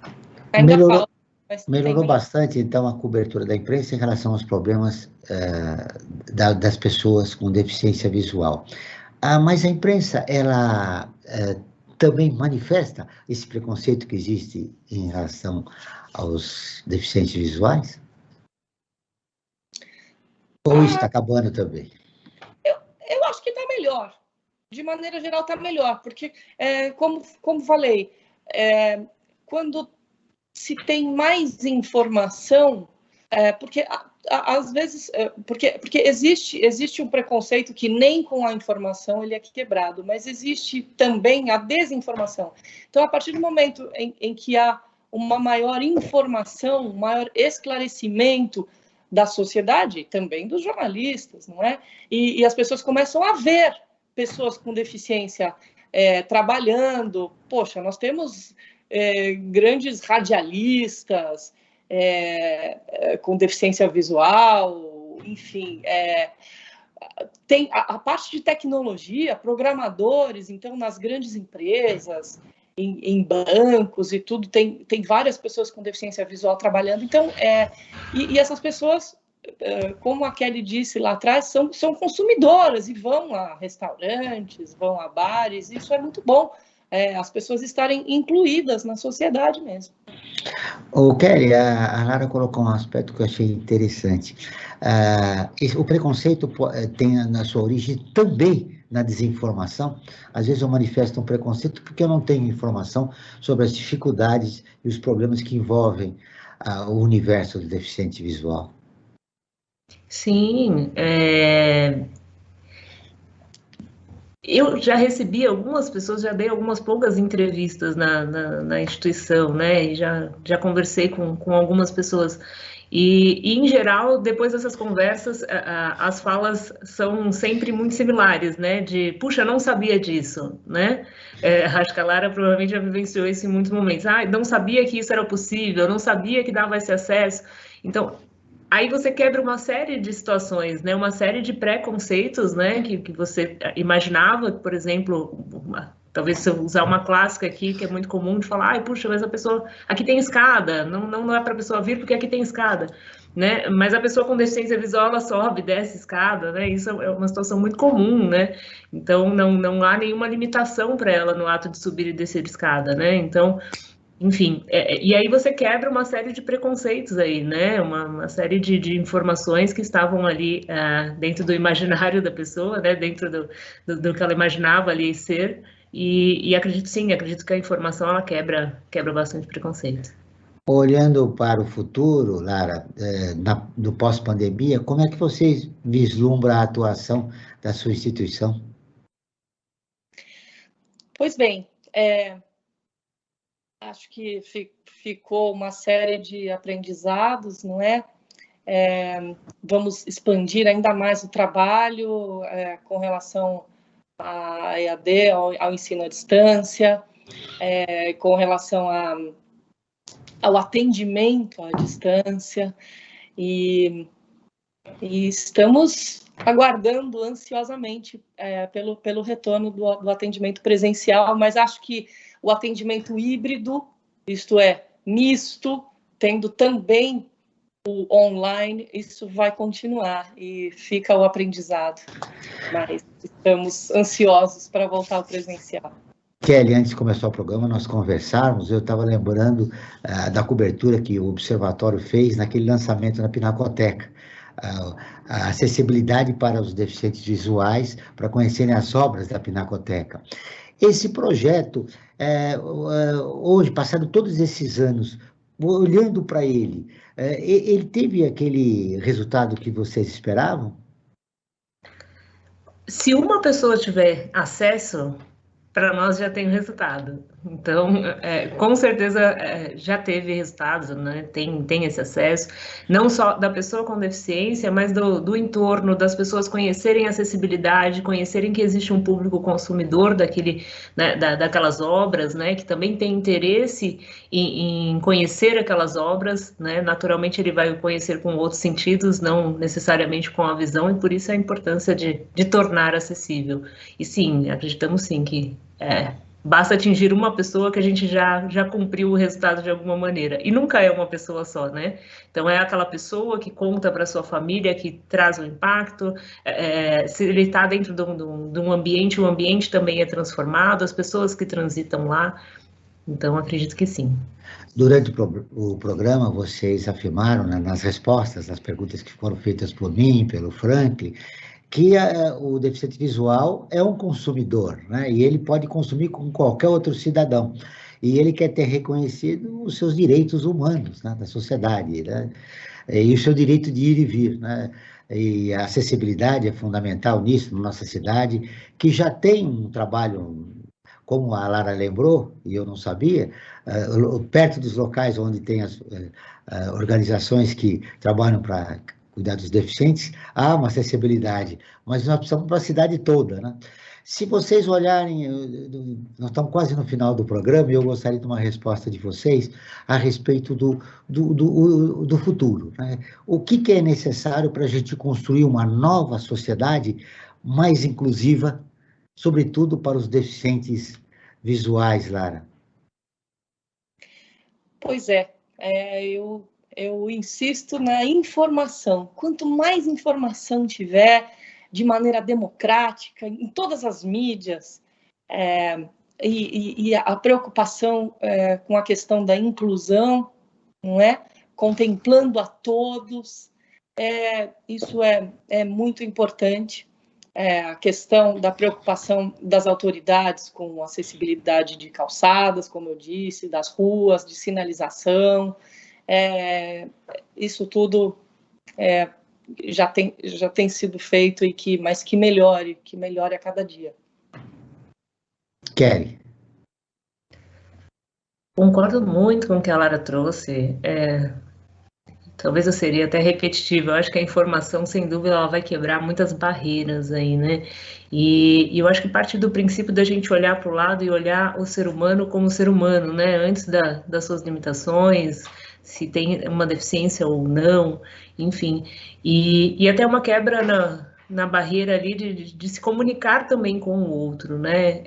Ainda falta, mas melhorou bastante, então, a cobertura da imprensa em relação aos problemas das pessoas com deficiência visual. Mas a imprensa, ela também manifesta esse preconceito que existe em relação aos deficientes visuais? Ou está acabando também? Eu acho melhor. De maneira geral, está melhor, porque, como falei, quando se tem mais informação, porque às vezes, porque existe um preconceito que nem com a informação ele é quebrado, mas existe também a desinformação. Então, a partir do momento em que há uma maior informação, um maior esclarecimento da sociedade, também dos jornalistas, não é? E as pessoas começam a ver pessoas com deficiência trabalhando. Poxa, nós temos grandes radialistas com deficiência visual, enfim, tem a parte de tecnologia, programadores, então, nas grandes empresas, em bancos e tudo, tem várias pessoas com deficiência visual trabalhando. Então, e essas pessoas, como a Kelly disse lá atrás, são consumidoras e vão a restaurantes, vão a bares. Isso é muito bom, as pessoas estarem incluídas na sociedade mesmo. Kelly, a Lara colocou um aspecto que eu achei interessante. O preconceito tem na sua origem também na desinformação. Às vezes eu manifesto um preconceito porque eu não tenho informação sobre as dificuldades e os problemas que envolvem o universo do deficiente visual. Sim, eu já recebi algumas pessoas, já dei algumas poucas entrevistas na instituição, né, e já conversei com algumas pessoas, e em geral, depois dessas conversas, as falas são sempre muito similares, né, de, puxa, não sabia disso, né, acho que a Lara provavelmente já vivenciou isso em muitos momentos, não sabia que isso era possível, não sabia que dava esse acesso. Então, aí você quebra uma série de situações, né? Uma série de preconceitos, né? Que você imaginava, por exemplo, talvez se eu usar uma clássica aqui, que é muito comum de falar, puxa, mas a pessoa, aqui tem escada, não é para a pessoa vir porque aqui tem escada, né? Mas a pessoa com deficiência visual, ela sobe, desce escada, né? Isso é uma situação muito comum, né? Então, não há nenhuma limitação para ela no ato de subir e descer escada, né? Então, enfim, e aí você quebra uma série de preconceitos aí, né? Uma série de informações que estavam ali dentro do imaginário da pessoa, né? Dentro do que ela imaginava ali ser, e acredito que a informação ela quebra bastante preconceito. Olhando para o futuro, Lara, no pós-pandemia, como é que vocês vislumbram a atuação da sua instituição? Pois bem, acho que ficou uma série de aprendizados, não é? Vamos expandir ainda mais o trabalho com relação à EAD, ao ensino à distância, com relação ao atendimento à distância, e estamos aguardando ansiosamente pelo retorno do atendimento presencial, mas acho que o atendimento híbrido, isto é, misto, tendo também o online, isso vai continuar e fica o aprendizado. Mas estamos ansiosos para voltar ao presencial. Kelly, antes de começar o programa, nós conversarmos, eu estava lembrando da cobertura que o Observatório fez naquele lançamento na Pinacoteca. A acessibilidade para os deficientes visuais, para conhecerem as obras da Pinacoteca. Esse projeto, hoje, passado todos esses anos, olhando para ele teve aquele resultado que vocês esperavam? Se uma pessoa tiver acesso, para nós já tem resultado. Então, com certeza já teve resultados, né? Tem esse acesso, não só da pessoa com deficiência, mas do entorno, das pessoas conhecerem a acessibilidade, conhecerem que existe um público consumidor daquelas obras, né? Que também tem interesse em conhecer aquelas obras, né? Naturalmente ele vai conhecer com outros sentidos, não necessariamente com a visão, e por isso a importância de tornar acessível. E sim, acreditamos sim que basta atingir uma pessoa que a gente já cumpriu o resultado de alguma maneira. E nunca é uma pessoa só, né? Então, é aquela pessoa que conta para sua família, que traz um impacto. Se ele está dentro de um ambiente, o ambiente também é transformado, as pessoas que transitam lá. Então, acredito que sim. Durante o programa, vocês afirmaram, nas respostas às perguntas que foram feitas por mim, pelo Franklin, que o deficiente visual é um consumidor, né? E ele pode consumir como qualquer outro cidadão. E ele quer ter reconhecido os seus direitos humanos, né, da sociedade, né? E o seu direito de ir e vir, né? E a acessibilidade é fundamental nisso, na nossa cidade, que já tem um trabalho, como a Lara lembrou, e eu não sabia, perto dos locais onde tem as organizações que trabalham para cuidar dos deficientes, há uma acessibilidade, mas nós precisamos para a cidade toda, né? Se vocês olharem, nós estamos quase no final do programa e eu gostaria de uma resposta de vocês a respeito do futuro, né? O que é necessário para a gente construir uma nova sociedade mais inclusiva, sobretudo para os deficientes visuais, Lara? Pois é, eu insisto na informação. Quanto mais informação tiver, de maneira democrática, em todas as mídias, e a preocupação com a questão da inclusão, não é? Contemplando a todos, isso é muito importante. A questão da preocupação das autoridades com acessibilidade de calçadas, como eu disse, das ruas, de sinalização, isso tudo já tem sido feito, mas que melhore a cada dia. Kelly. Concordo muito com o que a Lara trouxe. Talvez eu seria até repetitiva. Eu acho que a informação, sem dúvida, ela vai quebrar muitas barreiras aí, né? E eu acho que parte do princípio da gente olhar para o lado e olhar o ser humano como ser humano, né? Antes das suas limitações, se tem uma deficiência ou não, enfim. E até uma quebra na barreira ali de se comunicar também com o outro, né?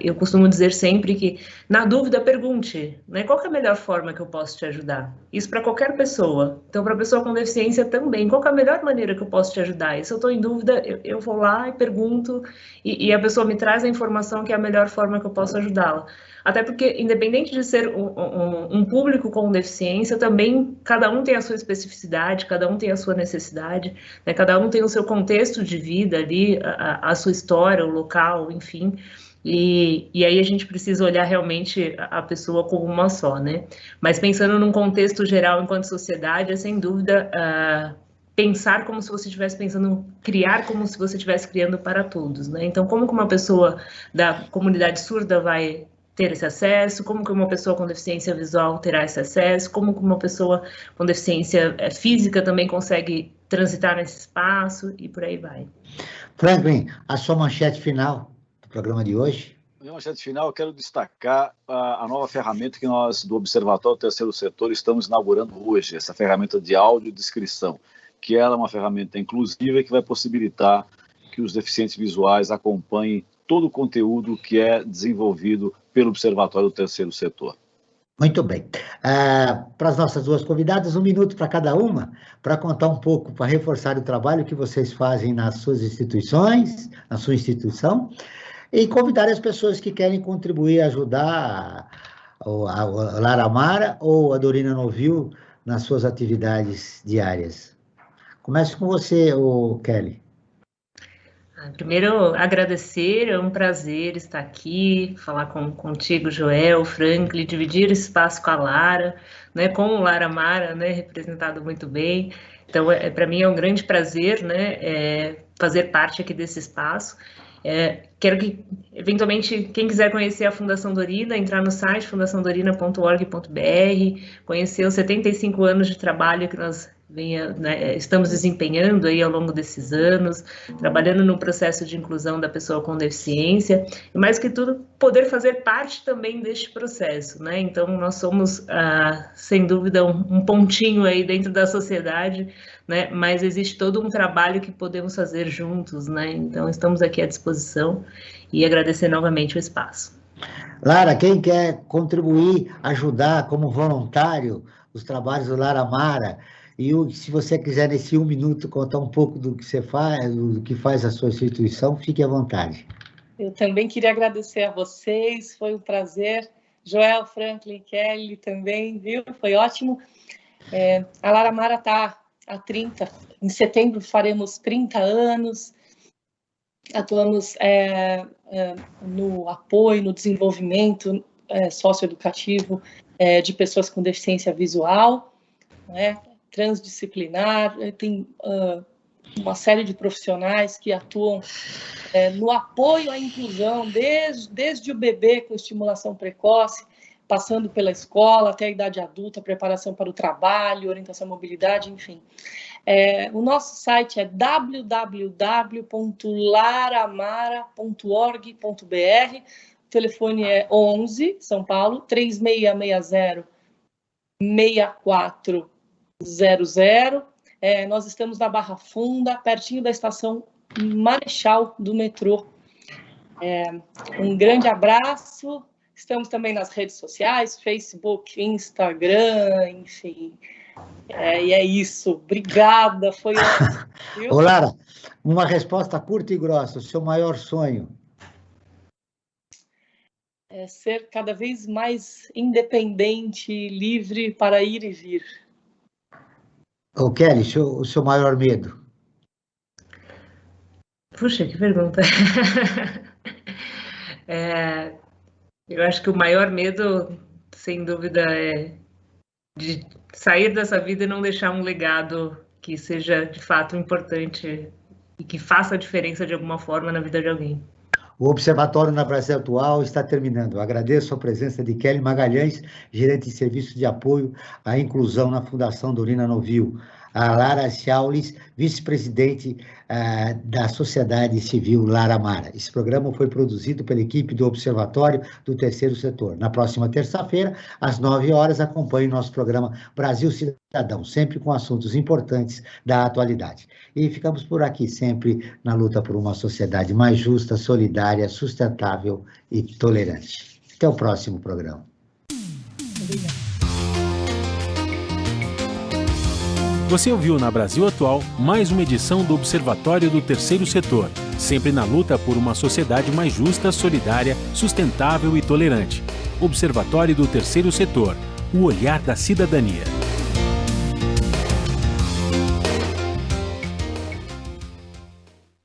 Eu costumo dizer sempre que, na dúvida, pergunte, né? Qual que é a melhor forma que eu posso te ajudar? Isso para qualquer pessoa. Então, para a pessoa com deficiência também, qual que é a melhor maneira que eu posso te ajudar? E se eu estou em dúvida, eu vou lá e pergunto, e a pessoa me traz a informação que é a melhor forma que eu posso ajudá-la. Até porque, independente de ser um público com deficiência, também cada um tem a sua especificidade, cada um tem a sua necessidade, né? Cada um tem o seu contexto de vida ali, a sua história, o local, enfim. E aí a gente precisa olhar realmente a pessoa como uma só, né? Mas pensando num contexto geral enquanto sociedade, é sem dúvida pensar como se você estivesse pensando, criar como se você estivesse criando para todos, né? Então, como que uma pessoa da comunidade surda vai ter esse acesso, como que uma pessoa com deficiência visual terá esse acesso, como que uma pessoa com deficiência física também consegue transitar nesse espaço, e por aí vai. Franklin, a sua manchete final do programa de hoje? Minha manchete final, eu quero destacar a nova ferramenta que nós, do Observatório do Terceiro Setor, estamos inaugurando hoje, essa ferramenta de audiodescrição, que ela é uma ferramenta inclusiva e que vai possibilitar que os deficientes visuais acompanhem todo o conteúdo que é desenvolvido pelo Observatório do Terceiro Setor. Muito bem. Para as nossas duas convidadas, 1 minuto para cada uma, para contar um pouco, para reforçar o trabalho que vocês fazem nas suas instituições, na sua instituição, e convidar as pessoas que querem contribuir, ajudar a Lara Amara ou a Dorina Novil nas suas atividades diárias. Comece com você, Kelly. Primeiro, agradecer, é um prazer estar aqui, falar contigo, Joel, Franklin, dividir esse espaço com a Lara, né, com o Lara Amara, né, representado muito bem. Então, para mim é um grande prazer, né, fazer parte aqui desse espaço. Quero que, eventualmente, quem quiser conhecer a Fundação Dorina, entrar no site fundaçãodorina.org.br, conhecer os 75 anos de trabalho que nós estamos desempenhando aí ao longo desses anos, trabalhando no processo de inclusão da pessoa com deficiência, e mais que tudo, poder fazer parte também deste processo, né? Então, nós somos, sem dúvida, um pontinho aí dentro da sociedade, né? Mas existe todo um trabalho que podemos fazer juntos, né? Então, estamos aqui à disposição e agradecer novamente o espaço. Lara, quem quer contribuir, ajudar como voluntário os trabalhos do Lara Amara, e se você quiser, nesse 1 minuto, contar um pouco do que você faz, do que faz a sua instituição, fique à vontade. Eu também queria agradecer a vocês, foi um prazer. Joel, Franklin, Kelly também, viu? Foi ótimo. A Lara Amara está há 30, em setembro faremos 30 anos, atuamos no apoio, no desenvolvimento socioeducativo de pessoas com deficiência visual, né, transdisciplinar, tem uma série de profissionais que atuam no apoio à inclusão, desde o bebê com estimulação precoce, passando pela escola até a idade adulta, preparação para o trabalho, orientação à mobilidade, enfim. O nosso site é www.laramara.org.br, o telefone é 11, São Paulo, 3660-6400. Nós estamos na Barra Funda, pertinho da estação Marechal do metrô. Um grande abraço. Estamos também nas redes sociais, Facebook, Instagram, enfim. E é isso. Obrigada. Foi ótimo. Ô, Lara, uma resposta curta e grossa. O seu maior sonho? É ser cada vez mais independente, livre para ir e vir. Ô, Kelly, o seu maior medo? Puxa, que pergunta. Eu acho que o maior medo, sem dúvida, é de sair dessa vida e não deixar um legado que seja, de fato, importante e que faça a diferença de alguma forma na vida de alguém. O Observatório na Brasil Atual está terminando. Eu agradeço a presença de Kelly Magalhães, gerente de serviço de apoio à inclusão na Fundação Dorina Novil. A Lara Chiaulis, vice-presidente da Sociedade Civil Laramara. Esse programa foi produzido pela equipe do Observatório do Terceiro Setor. Na próxima terça-feira, às 9 horas, acompanhe nosso programa Brasil Cidadão, sempre com assuntos importantes da atualidade. E ficamos por aqui, sempre na luta por uma sociedade mais justa, solidária, sustentável e tolerante. Até o próximo programa. Obrigada. Você ouviu na Brasil Atual mais uma edição do Observatório do Terceiro Setor, sempre na luta por uma sociedade mais justa, solidária, sustentável e tolerante. Observatório do Terceiro Setor, o olhar da cidadania.